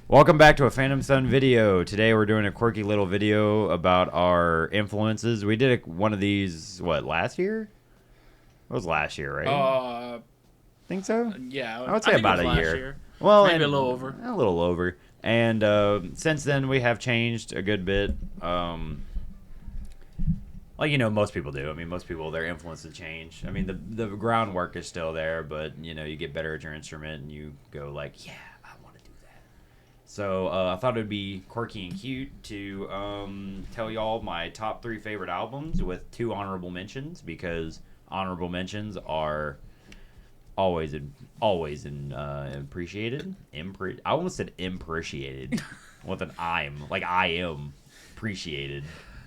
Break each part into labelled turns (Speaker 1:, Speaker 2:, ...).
Speaker 1: Welcome back to a Phantom Sun video. Today we're doing a quirky little video about our influences. We did one of these, last year? It was last year, right? Think so?
Speaker 2: Yeah.
Speaker 1: I would say
Speaker 2: think
Speaker 1: about
Speaker 2: it was
Speaker 1: a
Speaker 2: last
Speaker 1: year.
Speaker 2: year.
Speaker 1: Well,
Speaker 2: Maybe
Speaker 1: and
Speaker 2: a little over.
Speaker 1: A little over. And since then we have changed a good bit. Most people do. I mean, most people, their influences change. I mean, the groundwork is still there, but, you get better at your instrument and you go like, yeah, I want to do that. So I thought it would be quirky and cute to tell y'all my top 3 favorite albums with 2 honorable mentions, because honorable mentions are always appreciated. I almost said appreciated with an I'm, like I am appreciated.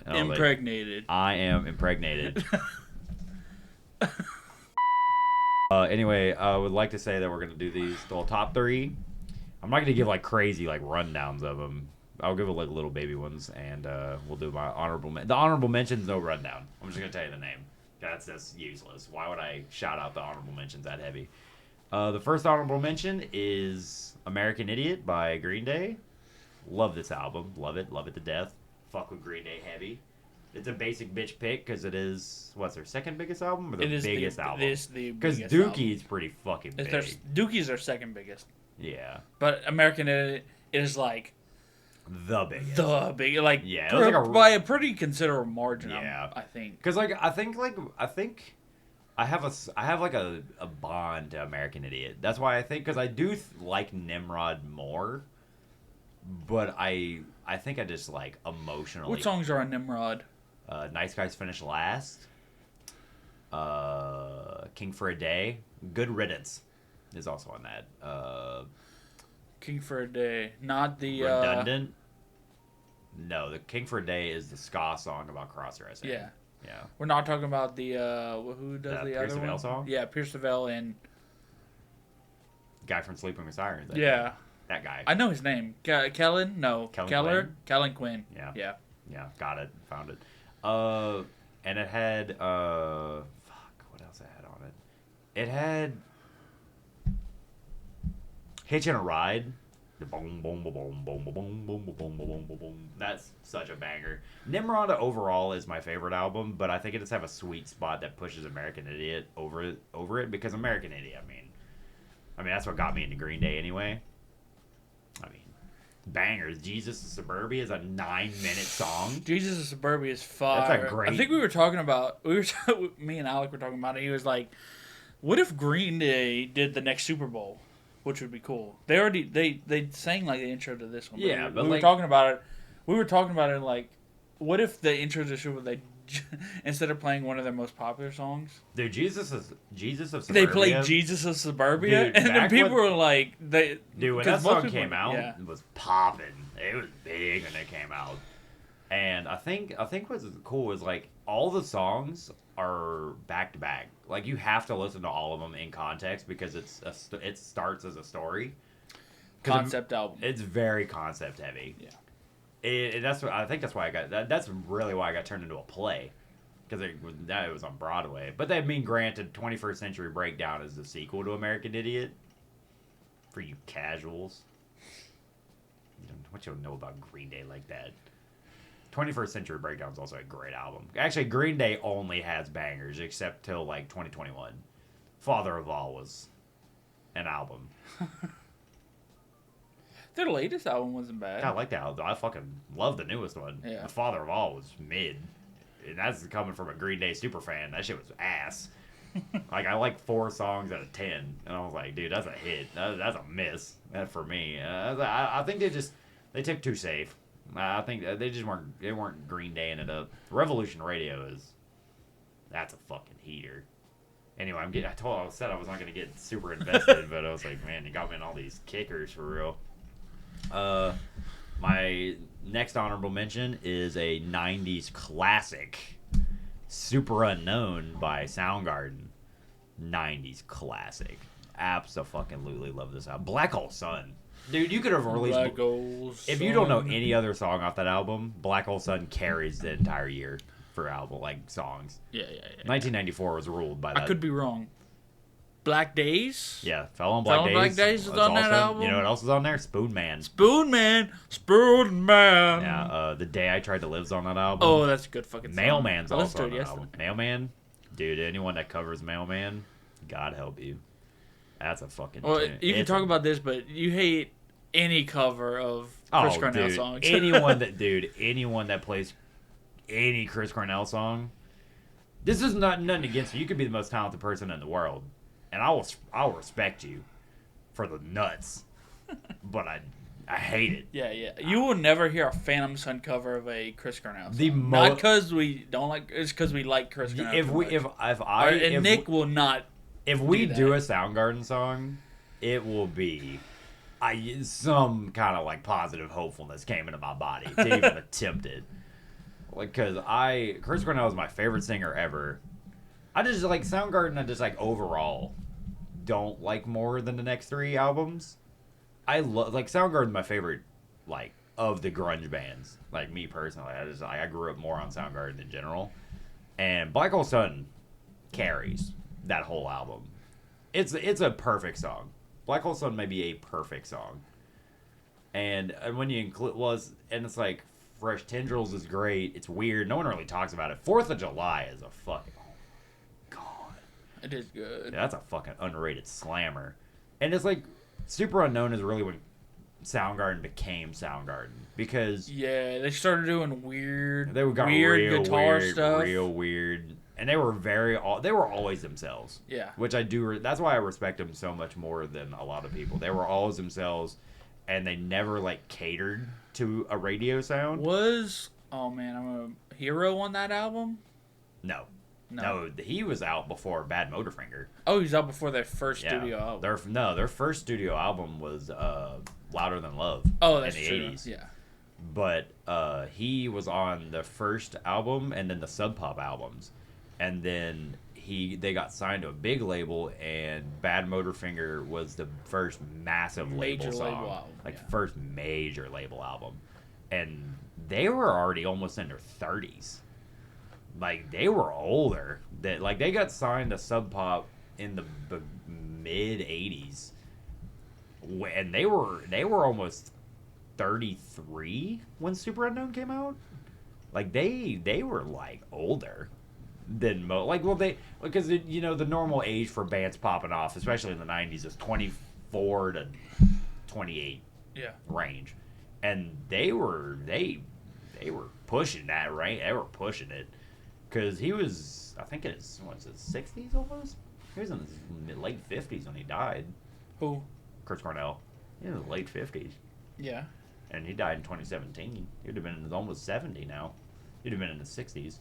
Speaker 2: Impregnated.
Speaker 1: I am impregnated. Anyway, I would like to say that we're going to do these top 3. I'm not going to give crazy rundowns of them. I'll give it little baby ones, and we'll do my the honorable mentions, no rundown. I'm just going to tell you the name. That's just useless. Why would I shout out the honorable mentions that heavy? The first honorable mention is American Idiot by Green Day. Love this album. Love it to death. Fuck with Green Day heavy. It's a basic bitch pick because it is, what's their second biggest album or their biggest album?
Speaker 2: It is the
Speaker 1: because
Speaker 2: biggest
Speaker 1: Dookie
Speaker 2: album.
Speaker 1: is pretty fucking big.
Speaker 2: Dookie's their second biggest.
Speaker 1: Yeah.
Speaker 2: But American Idiot is like
Speaker 1: the biggest.
Speaker 2: Yeah,
Speaker 1: it was
Speaker 2: by a pretty considerable margin.
Speaker 1: Yeah.
Speaker 2: I think.
Speaker 1: Because I think I have a bond to American Idiot. That's why I think, because I do like Nimrod more, but I think I just emotionally.
Speaker 2: What songs are on Nimrod?
Speaker 1: Nice Guys Finish Last. King for a Day. Good Riddance is also on that.
Speaker 2: King for a Day, not the
Speaker 1: Redundant. No, the King for a Day is the ska song about cross-dressing.
Speaker 2: Yeah.
Speaker 1: Yeah.
Speaker 2: We're not talking about the who does the
Speaker 1: Pierce
Speaker 2: other
Speaker 1: the Veil
Speaker 2: one?
Speaker 1: song?
Speaker 2: Yeah, Pierce the Veil and
Speaker 1: Guy from Sleeping with Sirens.
Speaker 2: yeah.
Speaker 1: That guy.
Speaker 2: I know his name. Kellen? No.
Speaker 1: Quinn?
Speaker 2: Kellen Quinn.
Speaker 1: Yeah.
Speaker 2: Yeah.
Speaker 1: Yeah, got it. Found it. And it had what else it had on it? It had Hitchin' a Ride. The boom boom boom boom boom boom boom boom boom boom boom boom. That's such a banger. Nimrod overall is my favorite album, but I think it does have a sweet spot that pushes American Idiot over it, because American Idiot, I mean that's what got me into Green Day anyway. I mean, bangers. Jesus of Suburbia is a 9-minute song.
Speaker 2: Jesus of Suburbia is fire.
Speaker 1: That's a great.
Speaker 2: I think we were talking about me and Alec were talking about it. He was like, "What if Green Day did the next Super Bowl?" Which would be cool. They already they sang the intro to this one.
Speaker 1: Yeah, but
Speaker 2: we were talking about it. We were talking about it what if the intro to the Super Bowl, they instead of playing one of their most popular songs,
Speaker 1: Dude, Jesus of Suburbia.
Speaker 2: they played Jesus of Suburbia,
Speaker 1: Dude,
Speaker 2: and then people were like, when
Speaker 1: that song came out, it was popping. It was big when it came out. And I think what's cool is all the songs are back to back. You have to listen to all of them in context, because it starts as a story.
Speaker 2: Concept album.
Speaker 1: It's very concept heavy.
Speaker 2: Yeah.
Speaker 1: That's what I think. That's why I got that. That's really why I got turned into a play, because it was on Broadway. But granted, 21st Century Breakdown is the sequel to American Idiot. For you casuals, what you know about Green Day like that? 21st Century Breakdown is also a great album. Actually, Green Day only has bangers except till 2021. Father of All was an album.
Speaker 2: Their latest album wasn't bad.
Speaker 1: I like that album. I fucking love the newest one.
Speaker 2: Yeah.
Speaker 1: The Father of All was mid. And that's coming from a Green Day super fan. That shit was ass. I like 4 songs out of 10. And I was like, dude, that's a hit. That's a miss for me. I think they took too safe. I think they weren't Green Daying it up. Revolution Radio that's a fucking heater. Anyway, I said I was not going to get super invested, but I was like, man, you got me in all these kickers for real. My next honorable mention is a 90s classic, Super Unknown by Soundgarden. 90s classic. Abso-fucking-lutely love this album. Black Hole Sun. Dude, you could have released... If you don't know any other song off that album, Black Hole Sun carries the entire year for album, songs.
Speaker 2: Yeah.
Speaker 1: 1994 was ruled by that.
Speaker 2: I could be wrong. Black Days.
Speaker 1: Yeah, Fell on
Speaker 2: Fell
Speaker 1: Black
Speaker 2: on Black
Speaker 1: Days.
Speaker 2: Days was on that album?
Speaker 1: You know what else is on there? Spoon Man.
Speaker 2: Spoon Man.
Speaker 1: Yeah, The Day I Tried to Live's on that album.
Speaker 2: Oh, that's a good fucking song.
Speaker 1: Mailman's
Speaker 2: I
Speaker 1: also
Speaker 2: listened
Speaker 1: on
Speaker 2: to
Speaker 1: that
Speaker 2: it
Speaker 1: album. Mailman, dude, anyone that covers Mailman, God help you. That's a fucking.
Speaker 2: Well,
Speaker 1: tune.
Speaker 2: you can
Speaker 1: It's
Speaker 2: talk
Speaker 1: a-
Speaker 2: about this, but you hate any cover of Chris Cornell
Speaker 1: dude,
Speaker 2: songs.
Speaker 1: anyone that plays any Chris Cornell song. This is nothing against you. You could be the most talented person in the world, and I'll respect you for the nuts. But I hate it.
Speaker 2: Yeah. You will never hear a Phantom Sun cover of a Chris Cornell song.
Speaker 1: The
Speaker 2: Not because we don't like. It's because we like Chris Cornell. Nick will not.
Speaker 1: If we
Speaker 2: do
Speaker 1: do
Speaker 2: that.
Speaker 1: a Soundgarden song, it will be some kind of like positive hopefulness came into my body to even attempt it. Like, cause Chris Cornell is my favorite singer ever. I just like Soundgarden. I just like overall don't like more than the next 3 albums. I love like Soundgarden's my favorite like of the grunge bands. Like me personally, I grew up more on Soundgarden in general, and Black Hole Sun carries that whole album. It's a perfect song. Black Hole Sun may be a perfect song, and when you include and it's like Fresh Tendrils is great. It's weird. No one really talks about it. 4th of July is a fucking God.
Speaker 2: It is good.
Speaker 1: Yeah, that's a fucking underrated slammer. And it's like Super Unknown is really when Soundgarden became Soundgarden because
Speaker 2: Yeah, they started doing weird,
Speaker 1: they got
Speaker 2: weird guitar
Speaker 1: weird,
Speaker 2: stuff.
Speaker 1: real weird, and they were always themselves.
Speaker 2: Yeah.
Speaker 1: Which I do. That's why I respect them so much more than a lot of people. They were always themselves, and they never like catered to a radio sound.
Speaker 2: I'm a Hero on that album?
Speaker 1: No, he was out before Bad Motorfinger.
Speaker 2: Oh, he's out before their first
Speaker 1: Yeah.
Speaker 2: studio album.
Speaker 1: Their first studio album was Louder Than Love.
Speaker 2: Oh, that's
Speaker 1: in the
Speaker 2: true.
Speaker 1: 80s.
Speaker 2: Yeah.
Speaker 1: But he was on the first album and then the Sub Pop albums, and then they got signed to a big label, and Bad Motorfinger was the first massive
Speaker 2: Major
Speaker 1: label song,
Speaker 2: label album, yeah.
Speaker 1: first major label album, and they were already almost in their 30s. Like they were older. They got signed to Sub Pop in the mid 80s, and they were almost 33 when Super Unknown came out. Like they were like older than because the normal age for bands popping off, especially in the 90s, is 24 to 28 range, and they were pushing that, right? They were pushing it because he was, I think, in his 60s almost. He was in his late 50s when he died.
Speaker 2: Who?
Speaker 1: Chris Cornell. He was in the late 50s.
Speaker 2: Yeah.
Speaker 1: And he died in 2017. He would have been almost 70 now. He'd have been in the 60s.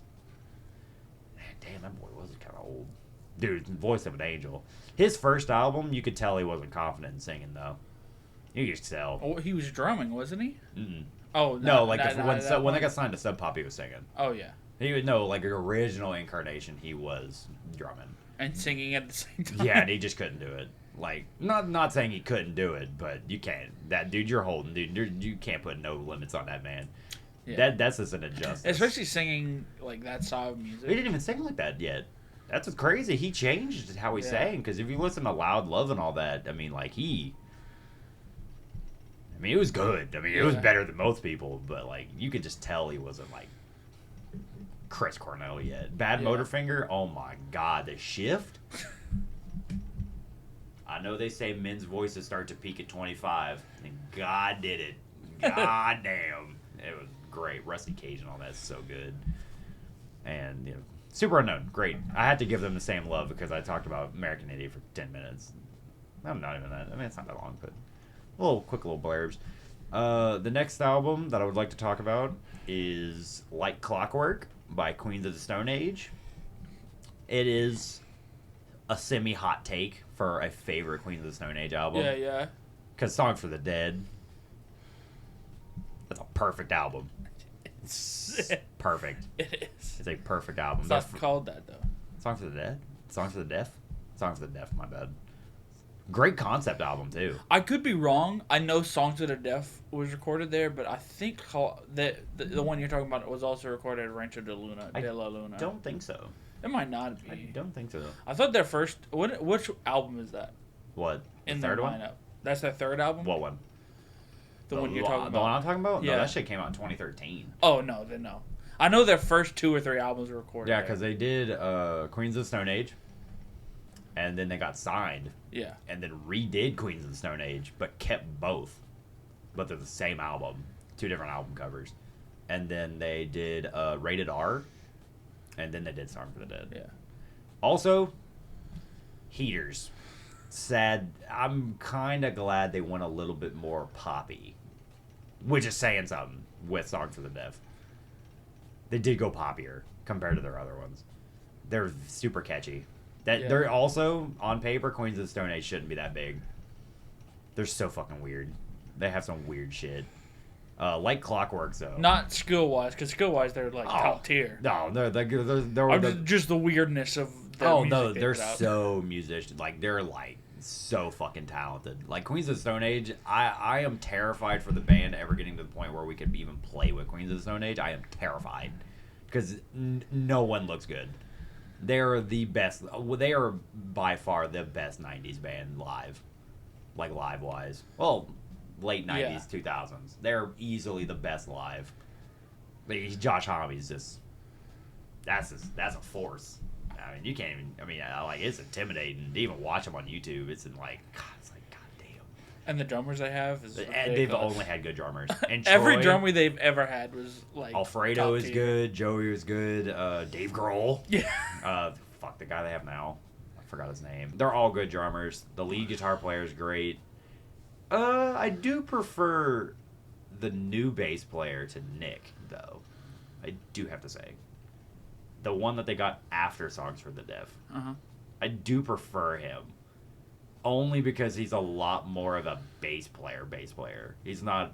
Speaker 1: Man, damn, that boy was kind of old. Dude, voice of an angel. His first album, you could tell he wasn't confident in singing, though. You could tell.
Speaker 2: Oh, he was drumming, wasn't he?
Speaker 1: Mm-mm.
Speaker 2: Oh,
Speaker 1: When they got signed to Sub Pop, he was singing.
Speaker 2: Oh, yeah.
Speaker 1: He would know, like, original incarnation, he was drumming.
Speaker 2: And singing at the same time.
Speaker 1: Yeah, and he just couldn't do it. Like, not saying he couldn't do it, but you can't. That dude, you're holding, dude. You can't put no limits on that man.
Speaker 2: Yeah.
Speaker 1: That's just an injustice.
Speaker 2: Especially singing like that style of music.
Speaker 1: He didn't even sing like that yet. That's what's crazy. He changed how he sang, because if you listen to Loud Love and all that, I mean, it was good. I mean, it was better than most people, but like you could just tell he wasn't like Chris Cornell yet. Bad Motorfinger. Oh my God, the shift. I know they say men's voices start to peak at 25, and God did it. God damn, it was great. Rusty Cage and all that's so good. And Super Unknown, great. I had to give them the same love because I talked about American Idiot for 10 minutes. I'm not even that. I mean, it's not that long, but quick little blurbs. The next album that I would like to talk about is Like Clockwork by Queens of the Stone Age. It is a semi-hot take for a favorite Queens of the Stone Age album.
Speaker 2: Yeah.
Speaker 1: Because Song for the Dead, that's a perfect album. It's perfect.
Speaker 2: It is.
Speaker 1: It's a perfect album.
Speaker 2: It's not called that, though.
Speaker 1: Song for the Dead? Song for the Deaf? Song for the Deaf, my bad. Great concept album, too.
Speaker 2: I could be wrong. I know Songs of the Deaf was recorded there, but I think the one you're talking about was also recorded at Rancho de la Luna.
Speaker 1: Don't think so.
Speaker 2: It might not
Speaker 1: I
Speaker 2: be.
Speaker 1: don't think so.
Speaker 2: I thought their first. Which album is that?
Speaker 1: What?
Speaker 2: In
Speaker 1: The
Speaker 2: their
Speaker 1: third one?
Speaker 2: lineup. That's their third album.
Speaker 1: What one?
Speaker 2: The one you're talking
Speaker 1: The one
Speaker 2: about.
Speaker 1: I'm talking about?
Speaker 2: Yeah.
Speaker 1: No, that shit came out in 2013.
Speaker 2: Oh no, then no. I know their first 2 or 3 albums were recorded.
Speaker 1: Yeah,
Speaker 2: there.
Speaker 1: because they did Queens of the Stone Age, and then they got signed,
Speaker 2: Yeah.
Speaker 1: and then redid Queens of the Stone Age, but kept both. But they're the same album, 2 different album covers. And then they did Rated R, and then they did Song for the Dead.
Speaker 2: Yeah.
Speaker 1: Also, Heaters. Sad. I'm kind of glad they went a little bit more poppy, which is saying something with Song for the Deaf. They did go poppier compared to their other ones. They're super catchy.
Speaker 2: Yeah.
Speaker 1: They're also on paper. Queens of the Stone Age shouldn't be that big. They're so fucking weird. They have some weird shit. Like Clockwork though.
Speaker 2: Not skill wise, because skill wise they're like top tier.
Speaker 1: No, they're
Speaker 2: I'm just the weirdness of. The
Speaker 1: oh
Speaker 2: music
Speaker 1: no,
Speaker 2: they
Speaker 1: they're
Speaker 2: put out.
Speaker 1: so musician. Like they're like so fucking talented. Like Queens of the Stone Age, I am terrified for the band ever getting to the point where we could even play with Queens of the Stone Age. I am terrified because no one looks good. They're the best. They are by far the best '90s band live, like live wise. Well, late '90s, 2000s. They're easily the best live. Josh Homme's just that's a force. I mean, you can't even. I mean, like it's intimidating to even watch them on YouTube. It's like goddamn.
Speaker 2: And the drummers they have is.
Speaker 1: And they've only had good drummers. And
Speaker 2: Every
Speaker 1: Troy,
Speaker 2: drummer they've ever had was like.
Speaker 1: Alfredo
Speaker 2: top
Speaker 1: is
Speaker 2: tier.
Speaker 1: good. Joey was good. Dave Grohl.
Speaker 2: Yeah.
Speaker 1: Fuck the guy they have now. I forgot his name. They're all good drummers. The lead guitar player is great. I do prefer the new bass player to Nick, though. I do have to say. The one that they got after Songs for the Deaf.
Speaker 2: Uh-huh.
Speaker 1: I do prefer him. Only because he's a lot more of a bass player. He's not...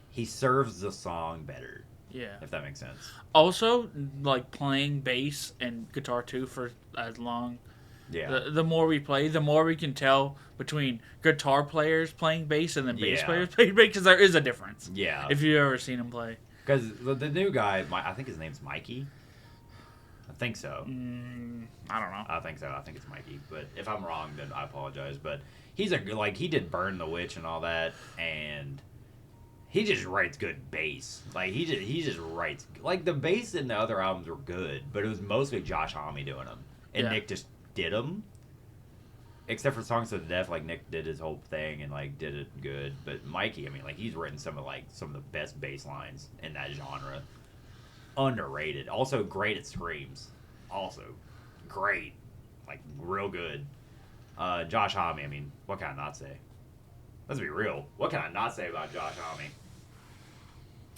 Speaker 1: He serves the song better,
Speaker 2: Yeah.
Speaker 1: if that makes sense.
Speaker 2: Also, like playing bass and guitar too for as long.
Speaker 1: Yeah.
Speaker 2: The more we play, the more we can tell between guitar players playing bass and then bass
Speaker 1: Yeah.
Speaker 2: players playing bass, because there is a difference.
Speaker 1: Yeah.
Speaker 2: If you've ever seen him play.
Speaker 1: Because the new guy, I think his name's Mikey. I think so.
Speaker 2: I don't know.
Speaker 1: I think so. I think it's Mikey. But if I'm wrong, then I apologize. But he's he did Burn the Witch and all that, and he just writes good bass. Like he just writes like the bass in the other albums were good, but it was mostly Josh Homme doing them, and
Speaker 2: Yeah.
Speaker 1: Nick just did them. Except for Songs of the Deaf, like Nick did his whole thing and like did it good. But Mikey, I mean, like he's written some of the best bass lines in that genre. Underrated. Also great at screams. Also great, like real good. Josh Homme, I mean, what can I not say? Let's be real. What can I not say about Josh Homme?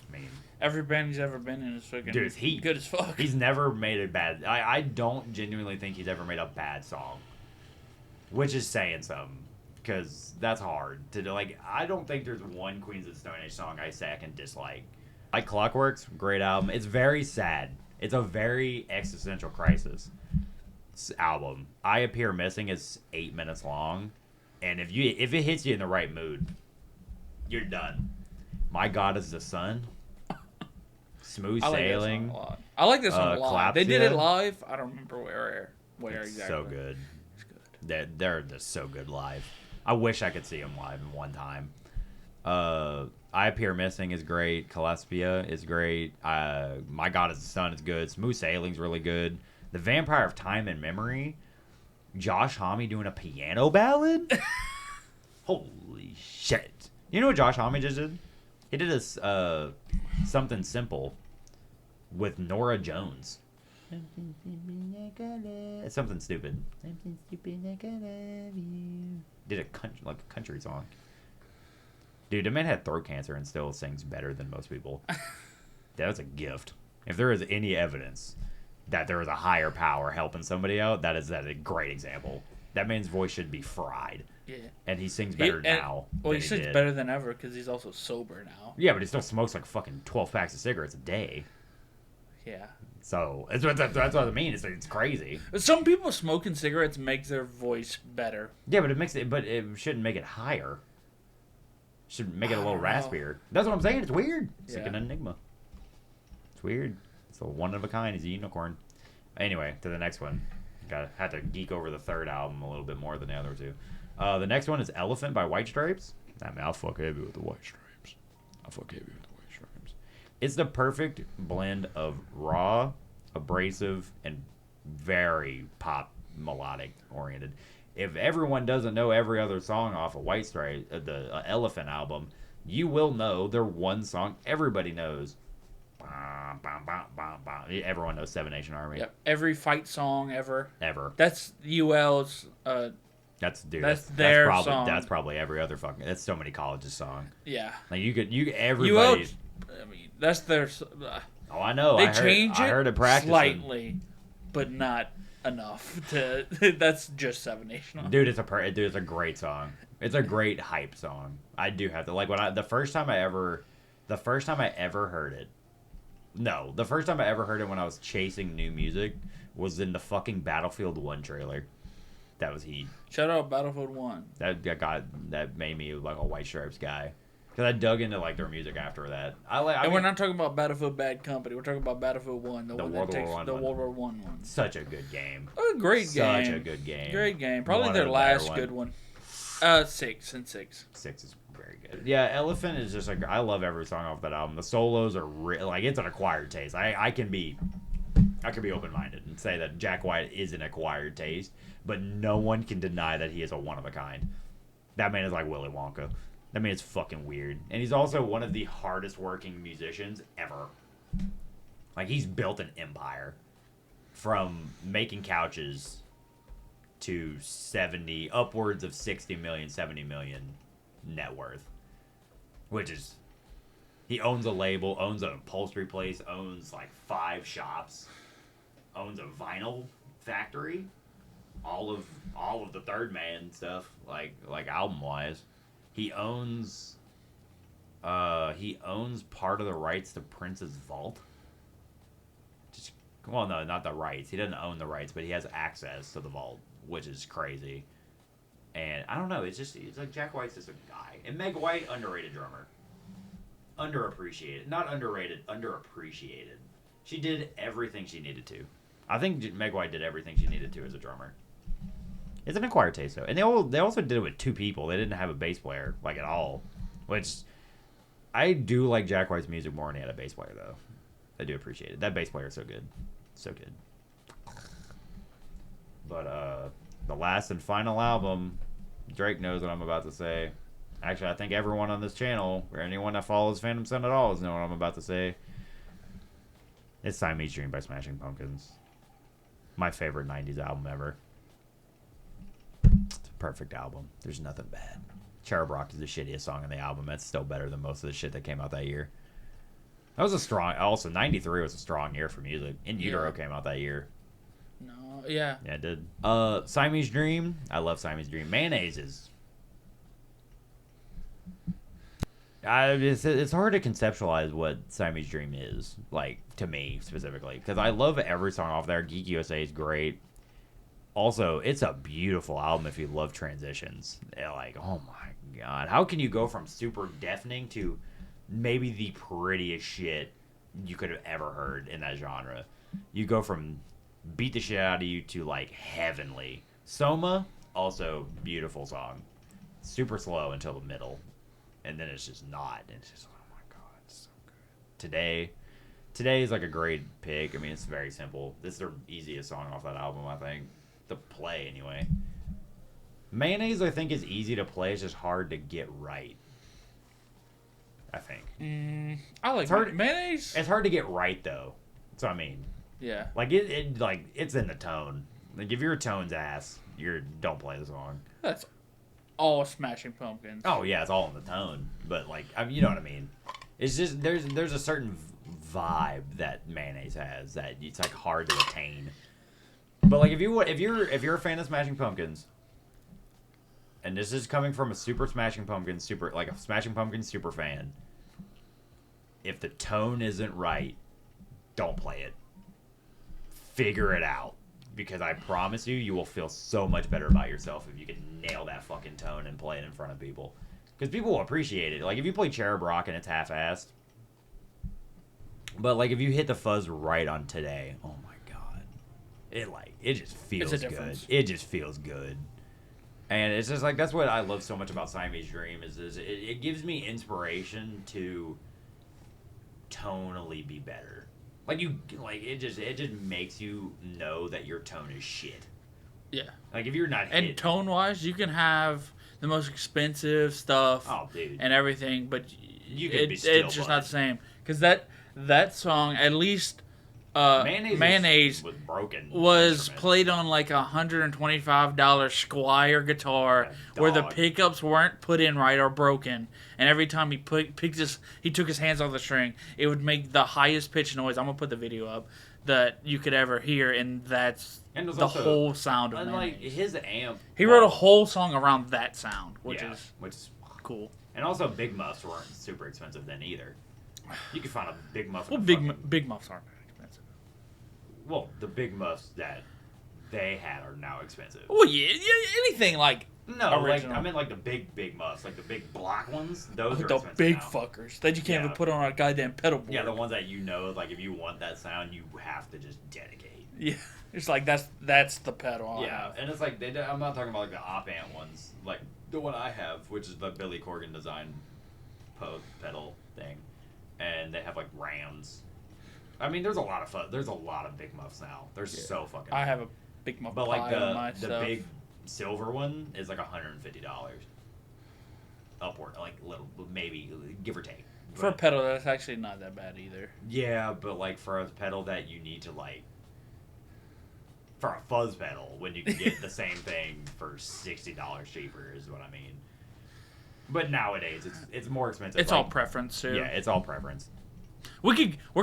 Speaker 1: I mean,
Speaker 2: Every band he's ever been in is fucking
Speaker 1: dude, he
Speaker 2: good as fuck.
Speaker 1: He's never made a bad. I don't genuinely think he's ever made a bad song, which is saying something, because that's hard to do. Like, I don't think there's one Queens of the Stone Age song I say I can dislike. Like Clockworks, great album. It's very sad. It's a very existential crisis album. I Appear Missing is 8 minutes long, and if it hits you in the right mood, you're done. My God Is the Sun. Smooth
Speaker 2: I like
Speaker 1: Sailing.
Speaker 2: that song a lot. I like this song a lot. They did
Speaker 1: Collapsia.
Speaker 2: it live. I don't remember where
Speaker 1: It's
Speaker 2: exactly.
Speaker 1: so good.
Speaker 2: It's good.
Speaker 1: They're just so good live. I wish I could see them live in one time. I Appear Missing is great. Collapsia is great. My God Is the Sun is good. Smooth Sailing's really good. The Vampire of Time and Memory. Josh Homme doing a piano ballad? Holy shit. You know what Josh Homme just did? He did this Something Simple with Nora Jones. It's something stupid. Something stupid like I love you. Did a country song. Dude, the man had throat cancer and still sings better than most people. That was a gift. If there is any evidence that there is a higher power helping somebody out, that is a great example. That man's voice should be fried.
Speaker 2: Yeah.
Speaker 1: And he sings better now.
Speaker 2: Well,
Speaker 1: than
Speaker 2: he sings
Speaker 1: did.
Speaker 2: better than ever because he's also sober now.
Speaker 1: Yeah, but he still smokes like fucking 12 packs of cigarettes a day.
Speaker 2: Yeah.
Speaker 1: So that's what I mean. It's crazy.
Speaker 2: Some people smoking cigarettes makes their voice better.
Speaker 1: Yeah, but it shouldn't make it higher. Should make it a little
Speaker 2: I don't know.
Speaker 1: raspier. That's what I'm saying. It's weird. It's like
Speaker 2: Yeah.
Speaker 1: an enigma. It's weird. So one of a kind. He's a unicorn. Anyway, to the next one. Had to geek over the third album a little bit more than the other two. The next one is Elephant by White Stripes. I mean, I'll fuck heavy with the White Stripes. It's the perfect blend of raw, abrasive, and very pop melodic oriented. If everyone doesn't know every other song off of White Stripes, the Elephant album, you will know their one song everybody knows. Everyone knows Seven Nation Army.
Speaker 2: Yep. Every fight song ever. That's UL's.
Speaker 1: That's
Speaker 2: their song.
Speaker 1: That's probably every other fucking. That's so many colleges' song.
Speaker 2: Yeah.
Speaker 1: Like everybody.
Speaker 2: I mean, that's their.
Speaker 1: Oh, I know.
Speaker 2: They change
Speaker 1: I heard it practicing
Speaker 2: slightly, but not enough to. That's just Seven Nation Army.
Speaker 1: Dude, it's a great song. It's a great hype song. I do have to the first time I ever heard it. No, the first time I ever heard it when I was chasing new music was in the fucking Battlefield 1 trailer. That was heat.
Speaker 2: Shout out Battlefield 1.
Speaker 1: That made me like a White Stripes guy. Because I dug into like their music after that.
Speaker 2: We're not talking about Battlefield Bad Company. We're talking about Battlefield 1. The World War I one.
Speaker 1: Such a good game.
Speaker 2: A great game.
Speaker 1: Such a good game.
Speaker 2: Great game. Probably their last good one. 6 and 6.
Speaker 1: 6 is very good. Yeah, Elephant is just like I love every song off that album. The solos are like it's an acquired taste. I can be open minded and say that Jack White is an acquired taste, but no one can deny that he is a one of a kind. That man is like Willy Wonka. That man is fucking weird, and he's also one of the hardest working musicians ever. Like he's built an empire, from making couches to upwards of 60 million, 70 million net worth. Which is, he owns a label, owns an upholstery place, owns like 5 shops, owns a vinyl factory, all of the Third Man stuff, like album wise. He owns part of the rights to Prince's vault. Well, no, not the rights. He doesn't own the rights, but he has access to the vault, which is crazy. And I don't know, it's like Jack White's just a guy. And Meg White, underrated drummer. Underappreciated. Not underrated, underappreciated. She did everything she needed to. I think Meg White did everything she needed to as a drummer. It's an acquired taste, though. And they also did it with 2 people. They didn't have a bass player, like, at all. Which, I do like Jack White's music more than he had a bass player, though. I do appreciate it. That bass player is so good. So good. But, the last and final album, Drake knows what I'm about to say. Actually, I think everyone on this channel, or anyone that follows Phantom Sun at all, is knowing what I'm about to say. It's Siamese Dream by Smashing Pumpkins. My favorite 90s album ever. It's a perfect album. There's nothing bad. Cherub Rock is the shittiest song on the album. That's still better than most of the shit that came out that year. That was a strong... Also, 93 was a strong year for music. In Utero came out that year.
Speaker 2: No, yeah.
Speaker 1: Yeah, it did. Siamese Dream. I love Siamese Dream. Mayonnaise is... it's hard to conceptualize what Siamese Dream is, like, to me, specifically. Because I love every song off there. Geek USA is great. Also, it's a beautiful album if you love transitions. Like, oh my god. How can you go from super deafening to maybe the prettiest shit you could have ever heard in that genre? You go from beat the shit out of you to, like, heavenly. Soma, also beautiful song. Super slow until the middle. And then it's just not. And it's just, oh my god, it's so good. Today is like a great pick. I mean, it's very simple. This is their easiest song off that album, I think. To play, anyway. Mayonnaise, I think, is easy to play. It's just hard to get right. I think.
Speaker 2: I like Mayonnaise.
Speaker 1: It's hard to get right, though. That's what I mean.
Speaker 2: Yeah.
Speaker 1: Like, it's in the tone. Like, if your tone's ass, don't play the song.
Speaker 2: That's all Smashing Pumpkins.
Speaker 1: Oh, yeah, it's all in the tone. But, like, I mean, you know what I mean. It's just, there's a certain vibe that Mayonnaise has that it's, like, hard to attain. But, like, if you're a fan of Smashing Pumpkins, and this is coming from a Smashing Pumpkins super fan, if the tone isn't right, don't play it. Figure it out. Because I promise you will feel so much better about yourself if you can nail that fucking tone and play it in front of people. Because people will appreciate it. Like, if you play Cherub Rock and it's half-assed, But like if you hit the fuzz right on today, oh my god, it just feels
Speaker 2: It's a
Speaker 1: good.
Speaker 2: difference.
Speaker 1: It just feels good. And it's just like that's what I love so much about Siamese Dream is it gives me inspiration to tonally be better. Like it just makes you know that your tone is shit.
Speaker 2: Yeah.
Speaker 1: Like if you're not
Speaker 2: And
Speaker 1: hit,
Speaker 2: tone wise, you can have the most expensive stuff
Speaker 1: oh dude,
Speaker 2: and everything, but
Speaker 1: you could be still
Speaker 2: it's just not the same. Because that song, at least
Speaker 1: mayonnaise was broken.
Speaker 2: was
Speaker 1: instrument.
Speaker 2: played on like a $125 Squire guitar
Speaker 1: Yeah,
Speaker 2: where the
Speaker 1: dog.
Speaker 2: pickups weren't put in right or broken, and every time he he took his hands off the string, it would make the highest pitch noise. I'm gonna put the video up that you could ever hear, and that's
Speaker 1: And there's
Speaker 2: the
Speaker 1: also-
Speaker 2: whole sound of
Speaker 1: And
Speaker 2: Mayonnaise.
Speaker 1: like his amp,
Speaker 2: He wrote a whole song around that sound, which
Speaker 1: yeah,
Speaker 2: is
Speaker 1: which is
Speaker 2: cool.
Speaker 1: and also big muffs weren't super expensive then either. You could find a big muff.
Speaker 2: Well,
Speaker 1: in a
Speaker 2: big
Speaker 1: fucking-
Speaker 2: big muffs aren't that expensive.
Speaker 1: Well, the big muffs that they had are now expensive.
Speaker 2: Well, yeah, anything like
Speaker 1: No, like
Speaker 2: original.
Speaker 1: I meant like the big muffs, like the big block ones. Those are
Speaker 2: the
Speaker 1: expensive
Speaker 2: big
Speaker 1: now.
Speaker 2: fuckers that you can't
Speaker 1: Yeah.
Speaker 2: even put on a goddamn pedal board.
Speaker 1: Yeah, the ones that you know, like if you want that sound, you have to just dedicate.
Speaker 2: Yeah, it's like that's the pedal. I
Speaker 1: Yeah,
Speaker 2: have.
Speaker 1: and it's like I'm not talking about like the op amp ones, like the one I have, which is the Billy Corgan design pedal thing, and they have like rams. I mean, there's a lot of fun. There's a lot of big muffs now. They're so fucking.
Speaker 2: I have a big muff
Speaker 1: But
Speaker 2: pie
Speaker 1: like
Speaker 2: on my
Speaker 1: the
Speaker 2: stuff.
Speaker 1: big silver one is like $150 upward, like little maybe give or take.
Speaker 2: For a
Speaker 1: But-
Speaker 2: pedal, that's actually not that bad either.
Speaker 1: yeah, but like for a pedal that you need to like for a fuzz pedal when you can get the same thing for $60 cheaper is what I mean. But nowadays it's more expensive.
Speaker 2: It's
Speaker 1: like,
Speaker 2: all preference too.
Speaker 1: Yeah, it's all preference.
Speaker 2: We're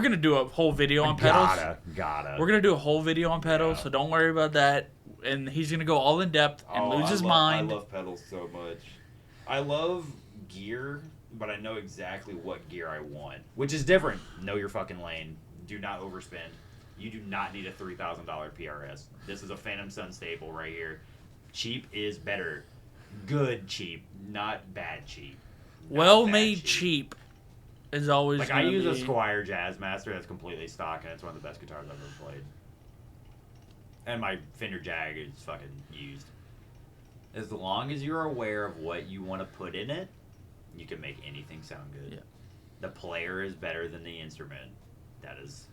Speaker 2: gonna do a whole video on pedals.
Speaker 1: Gotta.
Speaker 2: We're gonna do a whole video on pedals,
Speaker 1: Yeah.
Speaker 2: so don't worry about that. And he's gonna go all in depth and lose his mind.
Speaker 1: I love pedals so much. I love gear, but I know exactly what gear I want, which is different. Know your fucking lane. Do not overspend. You do not need a $3,000 PRS. This is a Phantom Sun staple right here. Cheap is better. Good cheap, not bad cheap. Not
Speaker 2: Well
Speaker 1: bad
Speaker 2: made cheap is always
Speaker 1: Like I
Speaker 2: gonna
Speaker 1: use a
Speaker 2: be-
Speaker 1: Squire Jazzmaster that's completely stock, and it's one of the best guitars I've ever played. And my Fender Jag is fucking used. As long as you're aware of what you want to put in it, you can make anything sound good.
Speaker 2: Yeah.
Speaker 1: The player is better than the instrument. That is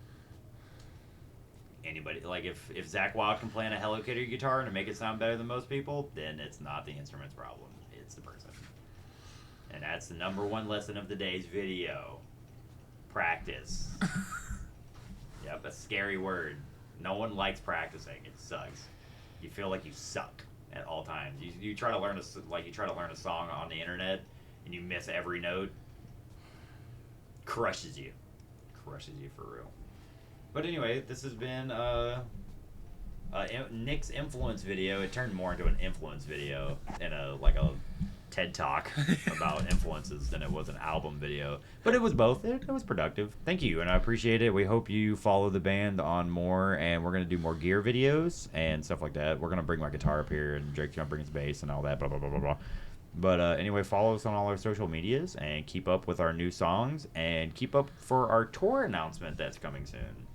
Speaker 1: anybody. Like if Zach Wild can play on a Hello Kitty guitar and make it sound better than most people, then it's not the instrument's problem. It's the person. And that's the number one lesson of the day's video. Practice. Yep, a scary word. No one likes practicing. It sucks. You feel like you suck at all times. You try to learn a song on the internet and you miss every note. Crushes you for real. But anyway, this has been Nick's influence video. It turned more into an influence video and a TED Talk about influences than it was an album video. But it was both. It was productive. Thank you, and I appreciate it. We hope you follow the band on more, and we're going to do more gear videos and stuff like that. We're going to bring my guitar up here, and Drake's going to bring his bass and all that, blah, blah, blah, blah, blah. But anyway, follow us on all our social medias, and keep up with our new songs, and keep up for our tour announcement that's coming soon.